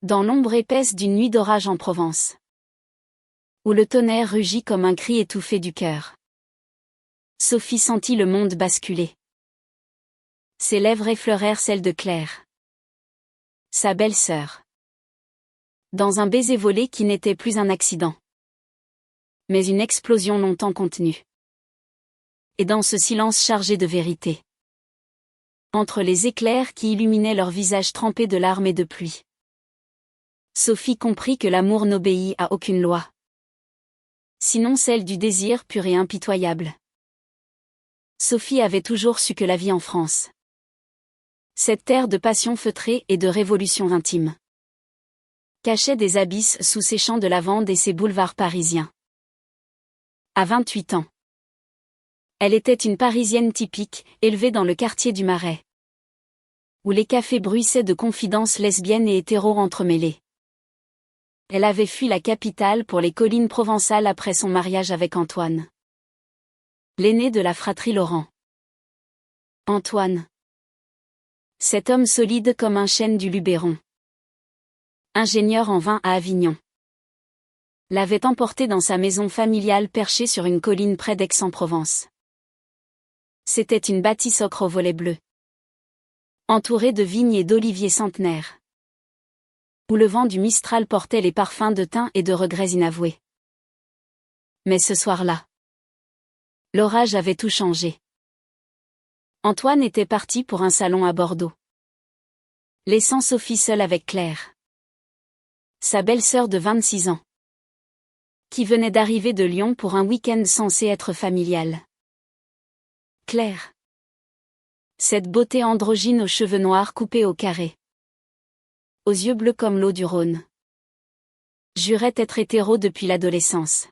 Dans l'ombre épaisse d'une nuit d'orage en Provence, où le tonnerre rugit comme un cri étouffé du cœur, Sophie sentit le monde basculer. Ses lèvres effleurèrent celles de Claire, sa belle-sœur, dans un baiser volé qui n'était plus un accident, mais une explosion longtemps contenue. Et dans ce silence chargé de vérité, entre les éclairs qui illuminaient leurs visages trempés de larmes et de pluie, Sophie comprit que l'amour n'obéit à aucune loi, sinon celle du désir pur et impitoyable. Sophie avait toujours su que la vie en France, cette terre de passion feutrée et de révolution intime, cachait des abysses sous ses champs de lavande et ses boulevards parisiens. À 28 ans, elle était une Parisienne typique, élevée dans le quartier du Marais, où les cafés bruissaient de confidences lesbiennes et hétéros entremêlées. Elle avait fui la capitale pour les collines provençales après son mariage avec Antoine, l'aîné de la fratrie Laurent. Antoine, cet homme solide comme un chêne du Luberon, ingénieur en vin à Avignon, l'avait emporté dans sa maison familiale perchée sur une colline près d'Aix-en-Provence. C'était une bâtisse ocre aux volets bleus, entourée de vignes et d'oliviers centenaires, où le vent du Mistral portait les parfums de thym et de regrets inavoués. Mais ce soir-là, l'orage avait tout changé. Antoine était parti pour un salon à Bordeaux, laissant Sophie seule avec Claire, sa belle-sœur de 26 ans, qui venait d'arriver de Lyon pour un week-end censé être familial. Claire, cette beauté androgyne aux cheveux noirs coupés au carré, aux yeux bleus comme l'eau du Rhône, jurait être hétéro depuis l'adolescence.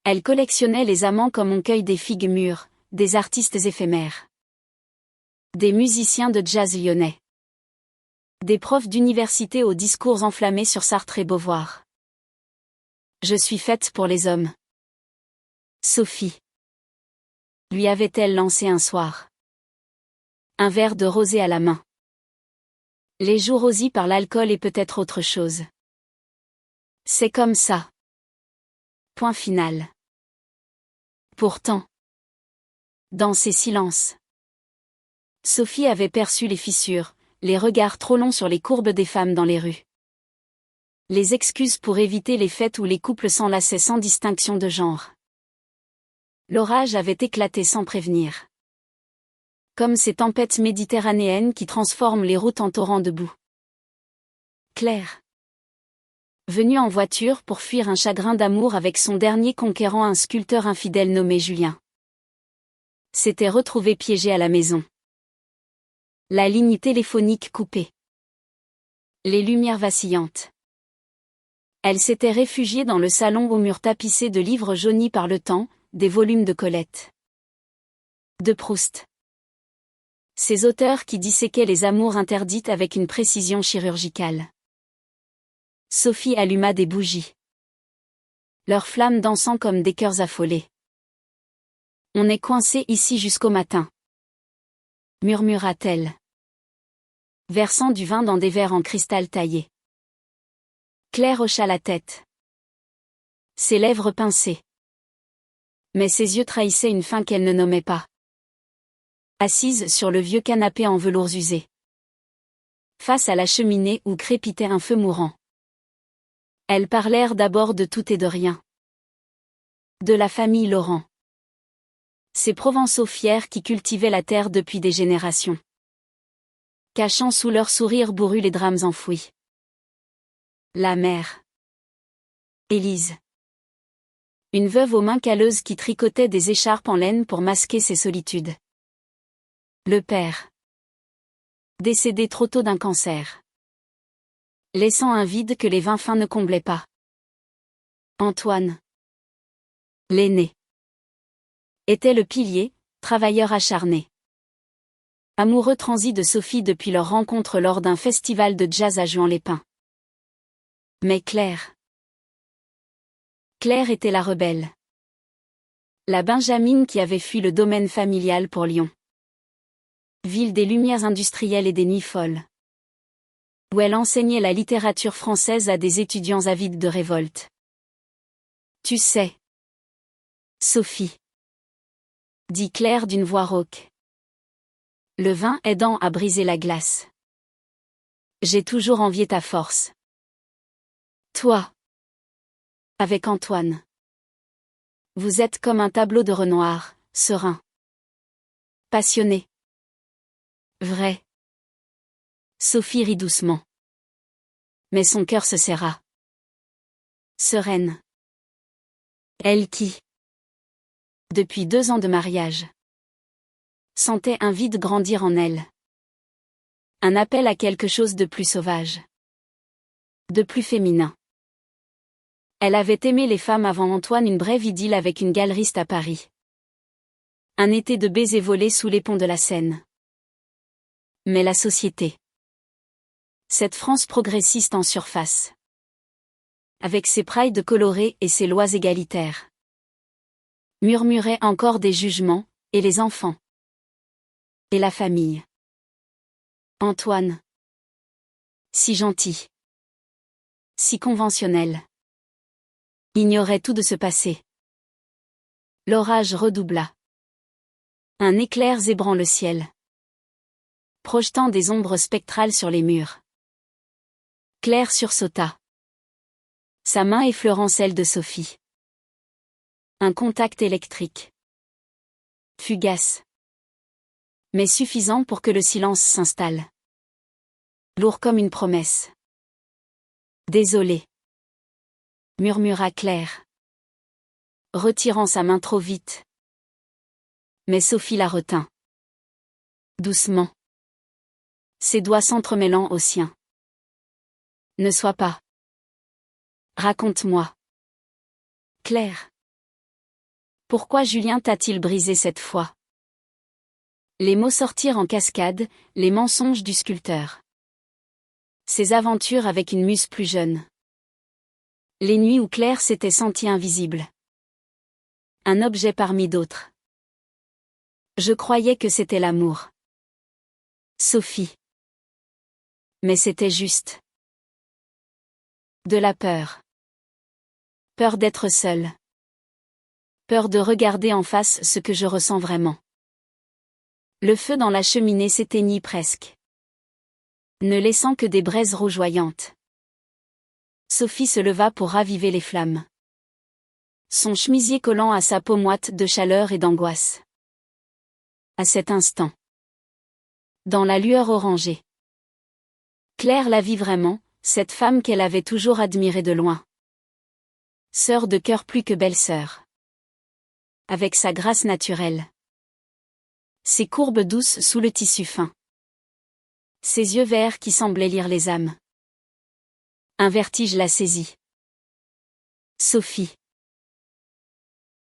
Elle collectionnait les amants comme on cueille des figues mûres, des artistes éphémères, des musiciens de jazz lyonnais, des profs d'université aux discours enflammés sur Sartre et Beauvoir. Je suis faite pour les hommes, Sophie, lui avait-elle lancé un soir, un verre de rosé à la main. Les joues rosies par l'alcool et peut-être autre chose. C'est comme ça. Point final. Pourtant, dans ces silences, Sophie avait perçu les fissures, les regards trop longs sur les courbes des femmes dans les rues, les excuses pour éviter les fêtes où les couples s'enlaçaient sans distinction de genre. L'orage avait éclaté sans prévenir, comme ces tempêtes méditerranéennes qui transforment les routes en torrents de boue. Claire, venue en voiture pour fuir un chagrin d'amour avec son dernier conquérant, un sculpteur infidèle nommé Julien, s'était retrouvée piégée à la maison. La ligne téléphonique coupée, les lumières vacillantes. Elle s'était réfugiée dans le salon aux murs tapissés de livres jaunis par le temps, des volumes de Colette, de Proust, ces auteurs qui disséquaient les amours interdites avec une précision chirurgicale. Sophie alluma des bougies, leurs flammes dansant comme des cœurs affolés. On est coincé ici jusqu'au matin, murmura-t-elle, versant du vin dans des verres en cristal taillé. Claire hocha la tête, ses lèvres pincées, mais ses yeux trahissaient une faim qu'elle ne nommait pas. Assise sur le vieux canapé en velours usé, face à la cheminée où crépitait un feu mourant, elles parlèrent d'abord de tout et de rien. De la famille Laurent, ces Provençaux fiers qui cultivaient la terre depuis des générations, cachant sous leurs sourires bourrus les drames enfouis. La mère, Élise, une veuve aux mains calleuses qui tricotait des écharpes en laine pour masquer ses solitudes. Le père, décédé trop tôt d'un cancer, laissant un vide que les vins fins ne comblaient pas. Antoine, l'aîné, était le pilier, travailleur acharné, amoureux transi de Sophie depuis leur rencontre lors d'un festival de jazz à Juan-les-Pins. Mais Claire était la rebelle, la Benjamine qui avait fui le domaine familial pour Lyon, ville des lumières industrielles et des nuits folles. où elle enseignait la littérature française à des étudiants avides de révolte. Tu sais, Sophie, dit Claire d'une voix rauque, le vin aidant à briser la glace. J'ai toujours envié ta force. Toi, avec Antoine. Vous êtes comme un tableau de Renoir, serein. Passionné. Vrai. Sophie rit doucement. Mais son cœur se serra. Sereine. Elle qui, depuis 2 ans de mariage, sentait un vide grandir en elle. Un appel à quelque chose de plus sauvage. De plus féminin. Elle avait aimé les femmes avant Antoine, une brève idylle avec une galeriste à Paris. Un été de baisers volés sous les ponts de la Seine. Mais la société. Cette France progressiste en surface. Avec ses prides colorées et ses lois égalitaires. Murmurait encore des jugements, et les enfants. Et la famille. Antoine. Si gentil. Si conventionnel. Ignorait tout de ce passé. L'orage redoubla. Un éclair zébrant le ciel. Projetant des ombres spectrales sur les murs. Claire sursauta. Sa main effleurant celle de Sophie. Un contact électrique. Fugace. Mais suffisant pour que le silence s'installe. Lourd comme une promesse. Désolé. Murmura Claire. Retirant sa main trop vite. Mais Sophie la retint. Doucement. Ses doigts s'entremêlant aux siens. Ne sois pas. Raconte-moi. Claire. Pourquoi Julien t'a-t-il brisé cette fois? Les mots sortirent en cascade, les mensonges du sculpteur. Ses aventures avec une muse plus jeune. Les nuits où Claire s'était sentie invisible. Un objet parmi d'autres. Je croyais que c'était l'amour. Sophie. Mais c'était juste. De la peur. Peur d'être seule. Peur de regarder en face ce que je ressens vraiment. Le feu dans la cheminée s'éteignit presque. Ne laissant que des braises rougeoyantes. Sophie se leva pour raviver les flammes. Son chemisier collant à sa peau moite de chaleur et d'angoisse. À cet instant. Dans la lueur orangée. Claire la vit vraiment, cette femme qu'elle avait toujours admirée de loin. Sœur de cœur plus que belle-sœur. Avec sa grâce naturelle. Ses courbes douces sous le tissu fin. Ses yeux verts qui semblaient lire les âmes. Un vertige la saisit. Sophie.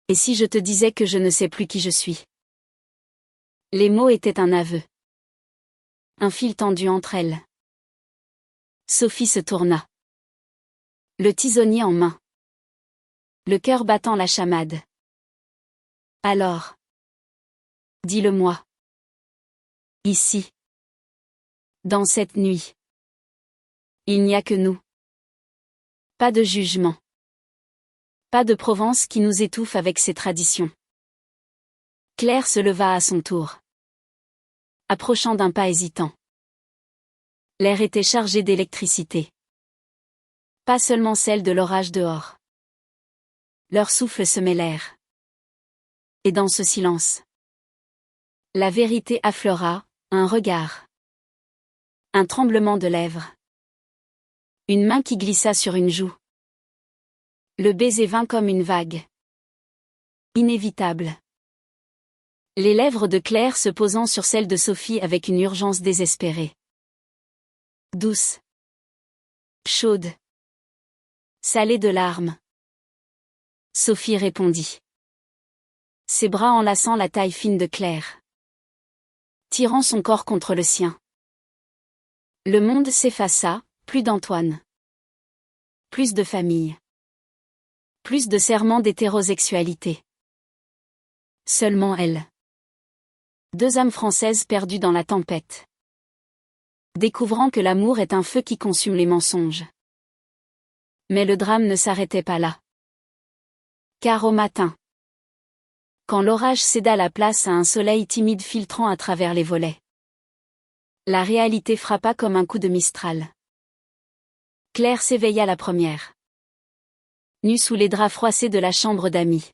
Et si je te disais que je ne sais plus qui je suis? Les mots étaient un aveu. Un fil tendu entre elles. Sophie se tourna. Le tisonnier en main. Le cœur battant la chamade. Alors. Dis-le-moi. Ici. Dans cette nuit. Il n'y a que nous. Pas de jugement. Pas de Provence qui nous étouffe avec ses traditions. Claire se leva à son tour. Approchant d'un pas hésitant. L'air était chargé d'électricité. Pas seulement celle de l'orage dehors. Leurs souffles se mêlèrent. Et dans ce silence. La vérité affleura, un regard. Un tremblement de lèvres. Une main qui glissa sur une joue. Le baiser vint comme une vague. Inévitable. Les lèvres de Claire se posant sur celles de Sophie avec une urgence désespérée. Douce. Chaude. Salée de larmes. Sophie répondit. Ses bras enlaçant la taille fine de Claire. Tirant son corps contre le sien. Le monde s'effaça, plus d'Antoine. Plus de famille. Plus de serments d'hétérosexualité. Seulement elle. 2 âmes françaises perdues dans la tempête. découvrant que l'amour est un feu qui consume les mensonges. Mais le drame ne s'arrêtait pas là. Car au matin, quand l'orage céda la place à un soleil timide filtrant à travers les volets, la réalité frappa comme un coup de Mistral. Claire s'éveilla la première. Nue sous les draps froissés de la chambre d'amis.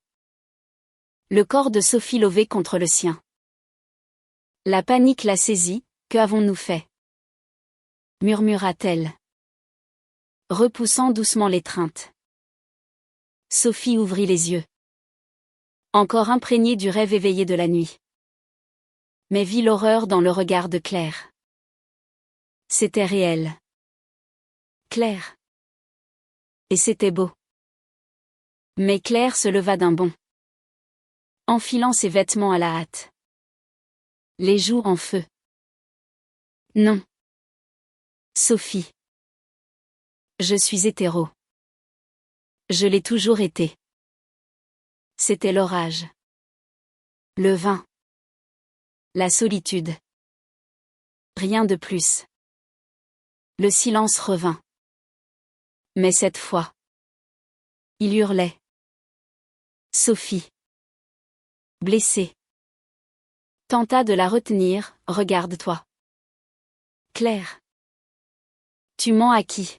Le corps de Sophie lové contre le sien. La panique la saisit, que avons-nous fait? Murmura-t-elle, repoussant doucement l'étreinte. Sophie ouvrit les yeux. Encore imprégnée du rêve éveillé de la nuit. Mais vit l'horreur dans le regard de Claire. C'était réel. Claire. Et c'était beau. Mais Claire se leva d'un bond. Enfilant ses vêtements à la hâte. Les joues en feu. Non. Sophie. Je suis hétéro. Je l'ai toujours été. C'était l'orage. Le vin. La solitude. Rien de plus. Le silence revint. Mais cette fois, il hurlait. Sophie. Blessée. Tenta de la retenir, regarde-toi. Claire. Tu mens à qui?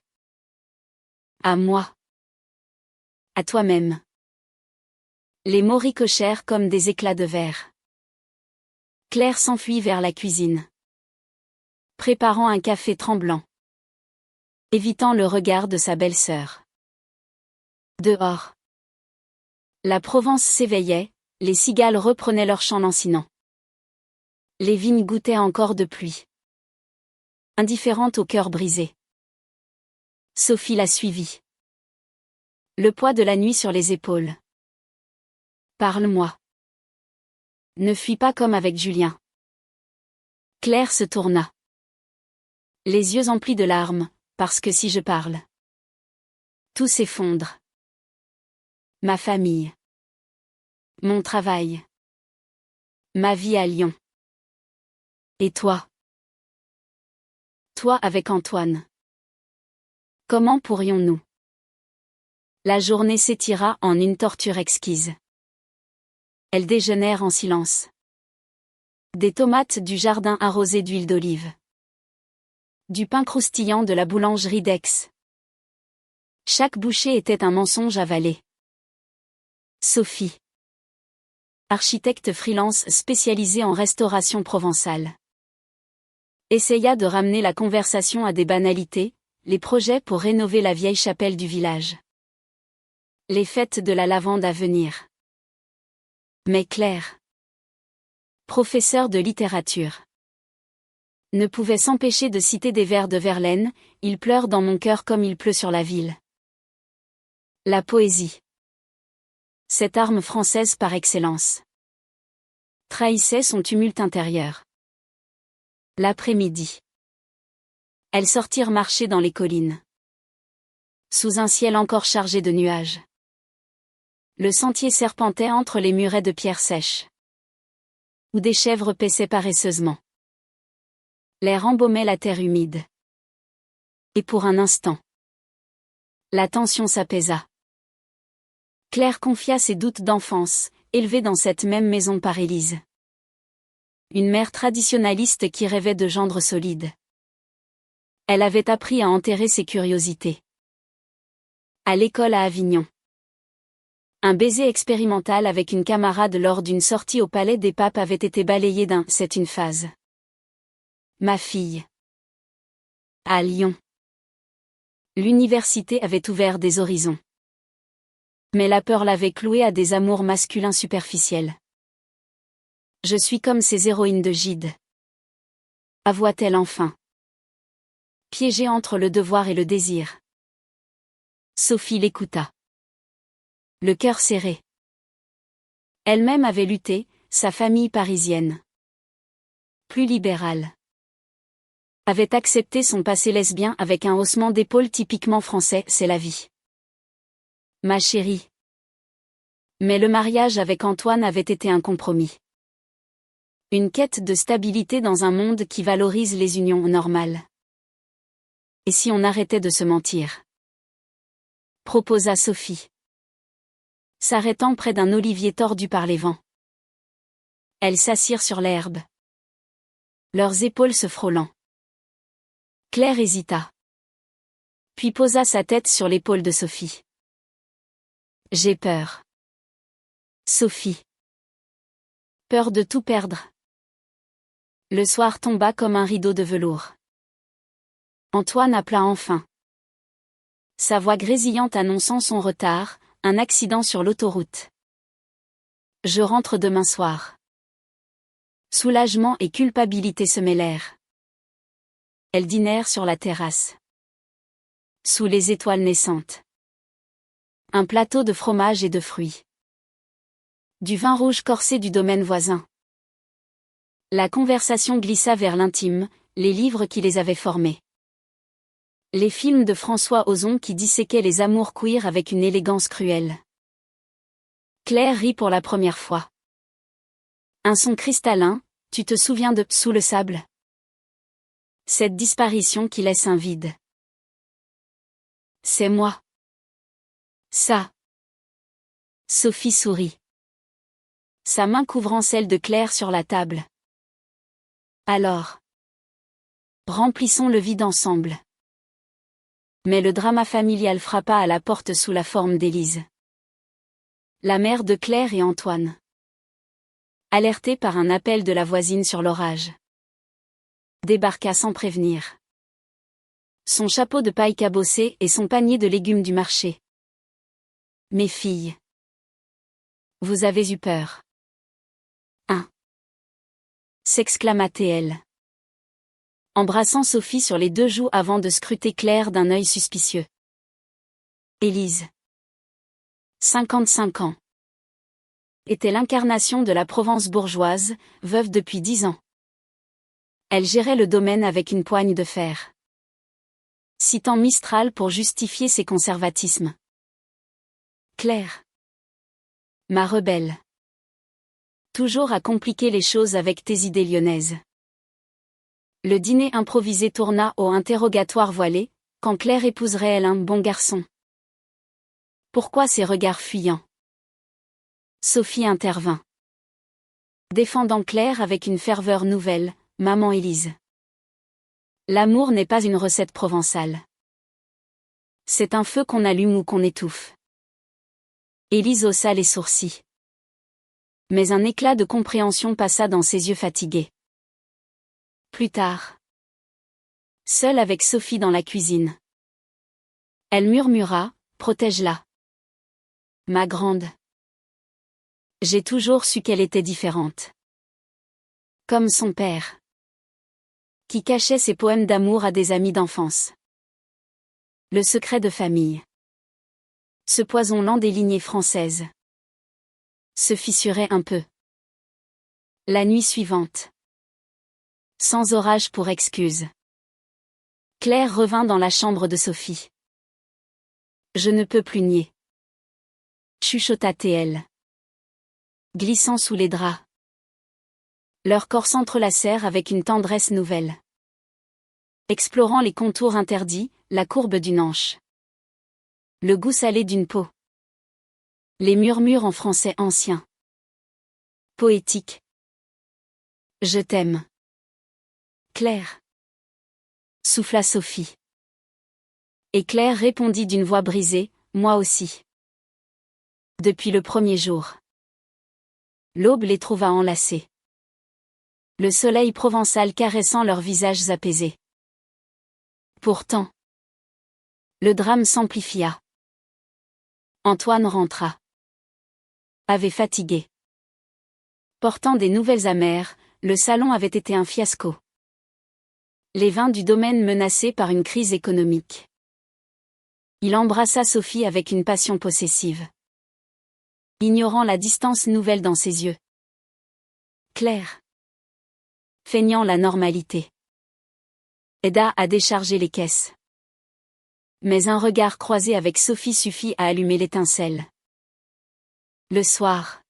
À moi. À toi-même. Les mots ricochèrent comme des éclats de verre. Claire s'enfuit vers la cuisine. Préparant un café tremblant. Évitant le regard de sa belle-sœur. Dehors. La Provence s'éveillait, les cigales reprenaient leur chant lancinant. Les vignes goûtaient encore de pluie. Indifférente au cœur brisé. Sophie la suivit. Le poids de la nuit sur les épaules. Parle-moi. Ne fuis pas comme avec Julien. Claire se tourna. Les yeux emplis de larmes, parce que si je parle, tout s'effondre. Ma famille. Mon travail. Ma vie à Lyon. Et toi? Toi avec Antoine. Comment pourrions-nous? La journée s'étira en une torture exquise. Elles déjeunèrent en silence. Des tomates du jardin arrosées d'huile d'olive. Du pain croustillant de la boulangerie d'Aix. Chaque bouchée était un mensonge avalé. Sophie. Architecte freelance spécialisée en restauration provençale. Essaya de ramener la conversation à des banalités, les projets pour rénover la vieille chapelle du village. Les fêtes de la lavande à venir. Mais Claire, professeur de littérature, ne pouvait s'empêcher de citer des vers de Verlaine, il pleure dans mon cœur comme il pleut sur la ville. La poésie. Cette arme française par excellence. Trahissait son tumulte intérieur. L'après-midi. Elles sortirent marcher dans les collines. Sous un ciel encore chargé de nuages. Le sentier serpentait entre les murets de pierres sèches. Où des chèvres paissaient paresseusement. L'air embaumait la terre humide. Et pour un instant, la tension s'apaisa. Claire confia ses doutes d'enfance, élevée dans cette même maison par Élise. Une mère traditionnaliste qui rêvait de gendre solide. Elle avait appris à enterrer ses curiosités. À l'école à Avignon. Un baiser expérimental avec une camarade lors d'une sortie au Palais des Papes avait été balayé d'un « c'est une phase ». Ma fille. À Lyon. L'université avait ouvert des horizons. Mais la peur l'avait clouée à des amours masculins superficiels. Je suis comme ces héroïnes de Gide. Avoua-t-elle enfin. Piégée entre le devoir et le désir. Sophie l'écouta. Le cœur serré. Elle-même avait lutté, sa famille parisienne. Plus libérale. Avait accepté son passé lesbien avec un haussement d'épaule typiquement français, c'est la vie. Ma chérie. Mais le mariage avec Antoine avait été un compromis. Une quête de stabilité dans un monde qui valorise les unions normales. Et si on arrêtait de se mentir? Proposa Sophie, s'arrêtant près d'un olivier tordu par les vents. Elles s'assirent sur l'herbe, leurs épaules se frôlant. Claire hésita, puis posa sa tête sur l'épaule de Sophie. J'ai peur. Sophie. Peur de tout perdre. Le soir tomba comme un rideau de velours. Antoine appela enfin. Sa voix grésillante annonçant son retard, un accident sur l'autoroute. Je rentre demain soir. Soulagement et culpabilité se mêlèrent. Elles dînèrent sur la terrasse, sous les étoiles naissantes. Un plateau de fromage et de fruits. Du vin rouge corsé du domaine voisin. La conversation glissa vers l'intime, les livres qui les avaient formés. Les films de François Ozon qui disséquaient les amours queer avec une élégance cruelle. Claire rit pour la première fois. Un son cristallin, tu te souviens de « Sous le sable » ? Cette disparition qui laisse un vide. C'est moi. Ça. Sophie sourit, sa main couvrant celle de Claire sur la table. Alors, remplissons le vide ensemble. Mais le drama familial frappa à la porte sous la forme d'Élise, la mère de Claire et Antoine. Alertée par un appel de la voisine sur l'orage, débarqua sans prévenir. Son chapeau de paille cabossé et son panier de légumes du marché. Mes filles. Vous avez eu peur. Hein? S'exclama-t-elle, embrassant Sophie sur les deux joues avant de scruter Claire d'un œil suspicieux. Élise, 55 ans, était l'incarnation de la Provence bourgeoise, veuve depuis 10 ans. Elle gérait le domaine avec une poigne de fer, citant Mistral pour justifier ses conservatismes. Claire, ma rebelle. Toujours à compliquer les choses avec tes idées lyonnaises. Le dîner improvisé tourna au interrogatoire voilé, quand Claire épouserait-elle un bon garçon? Pourquoi ces regards fuyants? Sophie intervint, défendant Claire avec une ferveur nouvelle, maman Élise. L'amour n'est pas une recette provençale. C'est un feu qu'on allume ou qu'on étouffe. Élise haussa les sourcils. Mais un éclat de compréhension passa dans ses yeux fatigués. Plus tard, seule avec Sophie dans la cuisine, elle murmura, protège-la. Ma grande. J'ai toujours su qu'elle était différente. Comme son père, qui cachait ses poèmes d'amour à des amis d'enfance. Le secret de famille. Ce poison lent des lignées françaises se fissurait un peu. La nuit suivante, sans orage pour excuse, Claire revint dans la chambre de Sophie. Je ne peux plus nier, chuchota-t-elle, glissant sous les draps. Leurs corps s'entrelacèrent avec une tendresse nouvelle, explorant les contours interdits, la courbe d'une hanche, le goût salé d'une peau. Les murmures en français ancien. Poétique. Je t'aime. Claire. Souffla Sophie. Et Claire répondit d'une voix brisée, moi aussi. Depuis le premier jour. L'aube les trouva enlacés. Le soleil provençal caressant leurs visages apaisés. Pourtant, le drame s'amplifia. Antoine rentra. Avait fatigué. Portant des nouvelles amères, le salon avait été un fiasco. Les vins du domaine menacés par une crise économique. Il embrassa Sophie avec une passion possessive, ignorant la distance nouvelle dans ses yeux. Claire, feignant la normalité, aida à décharger les caisses. Mais un regard croisé avec Sophie suffit à allumer l'étincelle. Le soir,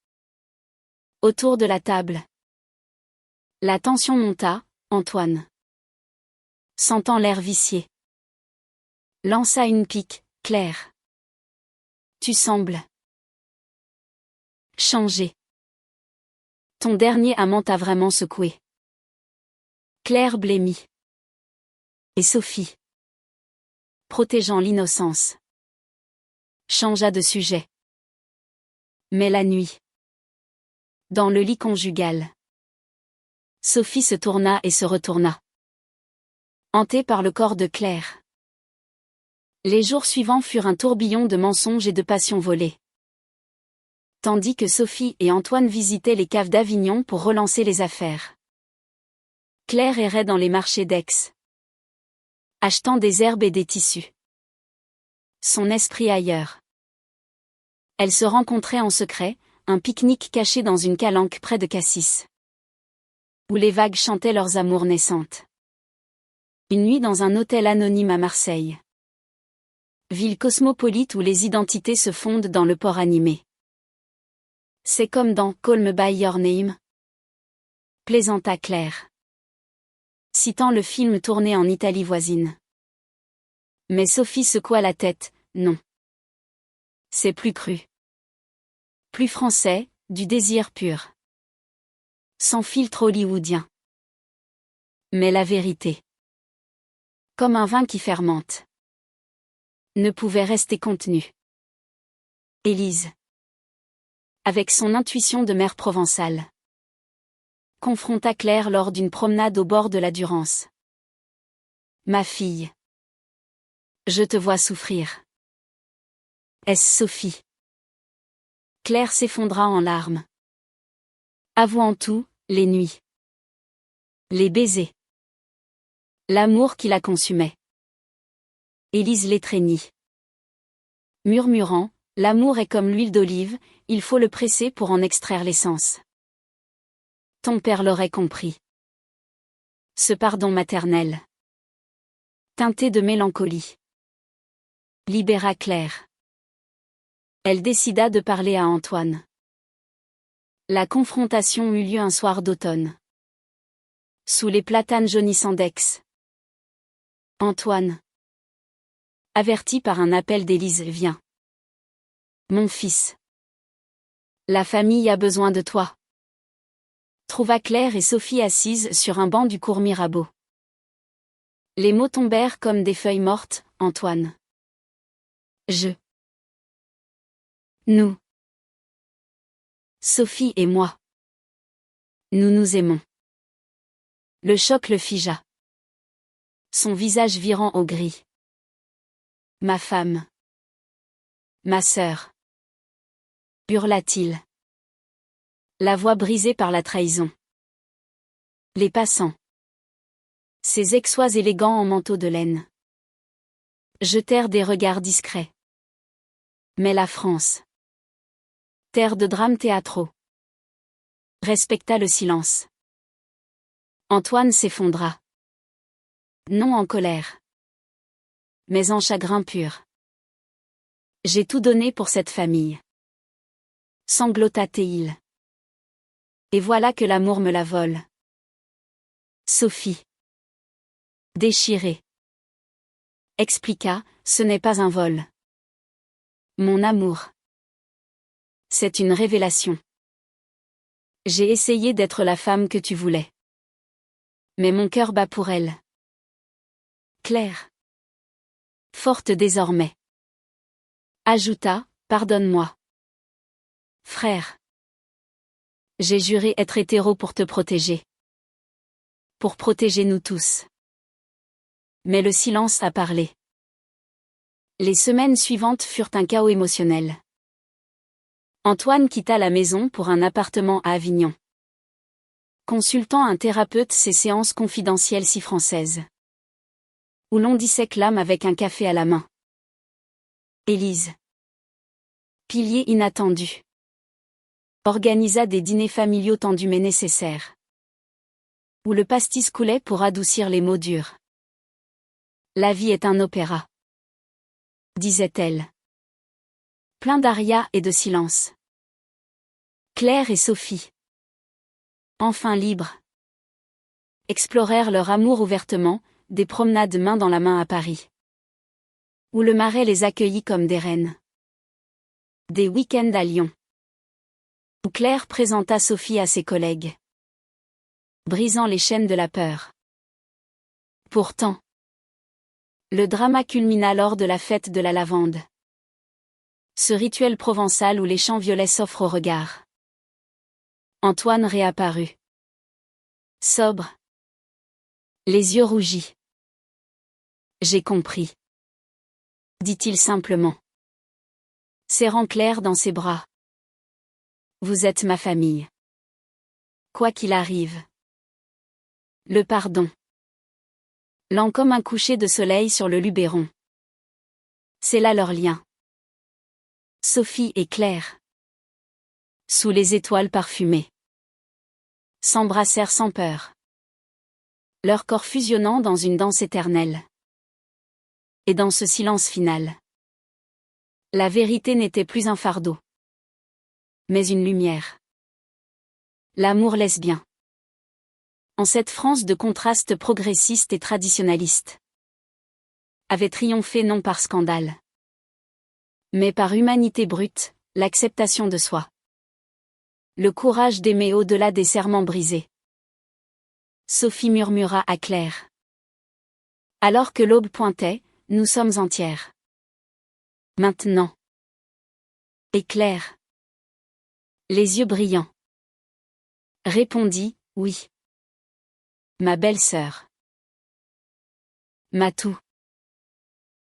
autour de la table, La tension monta, Antoine, sentant l'air vicié, lança une pique. Claire, tu sembles changer. Ton dernier amant t'a vraiment secoué. Claire blêmit. Et Sophie, protégeant l'innocence, changea de sujet. Mais la nuit, dans le lit conjugal, Sophie se tourna et se retourna, hantée par le corps de Claire. Les jours suivants furent un tourbillon de mensonges et de passions volées. Tandis que Sophie et Antoine visitaient les caves d'Avignon pour relancer les affaires, Claire errait dans les marchés d'Aix, achetant des herbes et des tissus. Son esprit ailleurs. Elles se rencontraient en secret, un pique-nique caché dans une calanque près de Cassis, où les vagues chantaient leurs amours naissantes. Une nuit dans un hôtel anonyme à Marseille. Ville cosmopolite où les identités se fondent dans le port animé. C'est comme dans Call Me By Your Name, plaisanta Claire, citant le film tourné en Italie voisine. Mais Sophie secoua la tête, non. C'est plus cru. Plus français, du désir pur. Sans filtre hollywoodien. Mais la vérité, comme un vin qui fermente, ne pouvait rester contenue. Élise, avec son intuition de mère provençale, confronta Claire lors d'une promenade au bord de la Durance. Ma fille, je te vois souffrir. Est-ce Sophie? Claire s'effondra en larmes, avouant tout, les nuits, les baisers, l'amour qui la consumait. Élise l'étreignit, murmurant, l'amour est comme l'huile d'olive, il faut le presser pour en extraire l'essence. Ton père l'aurait compris. Ce pardon maternel, teinté de mélancolie, libéra Claire. Elle décida de parler à Antoine. La confrontation eut lieu un soir d'automne, sous les platanes jaunissants d'Aix. Antoine, averti par un appel d'Élise, viens. Mon fils, la famille a besoin de toi. Trouva Claire et Sophie assises sur un banc du cours Mirabeau. Les mots tombèrent comme des feuilles mortes, Antoine. Nous. Sophie et moi. Nous nous aimons. Le choc le figea. Son visage virant au gris. Ma femme. Ma sœur. Hurla-t-il. La voix brisée par la trahison. Les passants. Ces aixois élégants en manteau de laine jetèrent des regards discrets. Mais la France, terre de drames théâtraux, respecta le silence. Antoine s'effondra. Non en colère, mais en chagrin pur. J'ai tout donné pour cette famille, sanglota Théil. Et voilà que l'amour me la vole. Sophie, déchirée, expliqua, ce n'est pas un vol. Mon amour, c'est une révélation. J'ai essayé d'être la femme que tu voulais. Mais mon cœur bat pour elle. Claire, forte désormais, ajouta, pardonne-moi. Frère, j'ai juré être hétéro pour te protéger. Pour protéger nous tous. Mais le silence a parlé. Les semaines suivantes furent un chaos émotionnel. Antoine quitta la maison pour un appartement à Avignon. Consultant un thérapeute, ces séances confidentielles si françaises, où l'on dissèque l'âme avec un café à la main. Élise, pilier inattendu, organisa des dîners familiaux tendus mais nécessaires, où le pastis coulait pour adoucir les mots durs. La vie est un opéra, disait-elle. Plein d'arias et de silence. Claire et Sophie, enfin libres, explorèrent leur amour ouvertement, des promenades main dans la main à Paris, où le Marais les accueillit comme des reines. Des week-ends à Lyon, où Claire présenta Sophie à ses collègues, brisant les chaînes de la peur. Pourtant, le drama culmina lors de la fête de la lavande. Ce rituel provençal où les champs violets s'offrent au regard. Antoine réapparut. Sobre. Les yeux rougis. J'ai compris, dit-il simplement, serrant Claire dans ses bras. Vous êtes ma famille. Quoi qu'il arrive. Le pardon. Lent comme un coucher de soleil sur le Luberon. C'est là leur lien. Sophie et Claire, sous les étoiles parfumées, s'embrassèrent sans peur, leur corps fusionnant dans une danse éternelle. Et dans ce silence final, la vérité n'était plus un fardeau, mais une lumière. L'amour lesbien. En cette France de contrastes progressistes et traditionnalistes, avait triomphé non par scandale, mais par humanité brute, l'acceptation de soi. Le courage d'aimer au-delà des serments brisés. Sophie murmura à Claire. Alors que l'aube pointait, nous sommes entières. Maintenant. Et Claire, les yeux brillants, répondit, oui. Ma belle-sœur. Ma tout.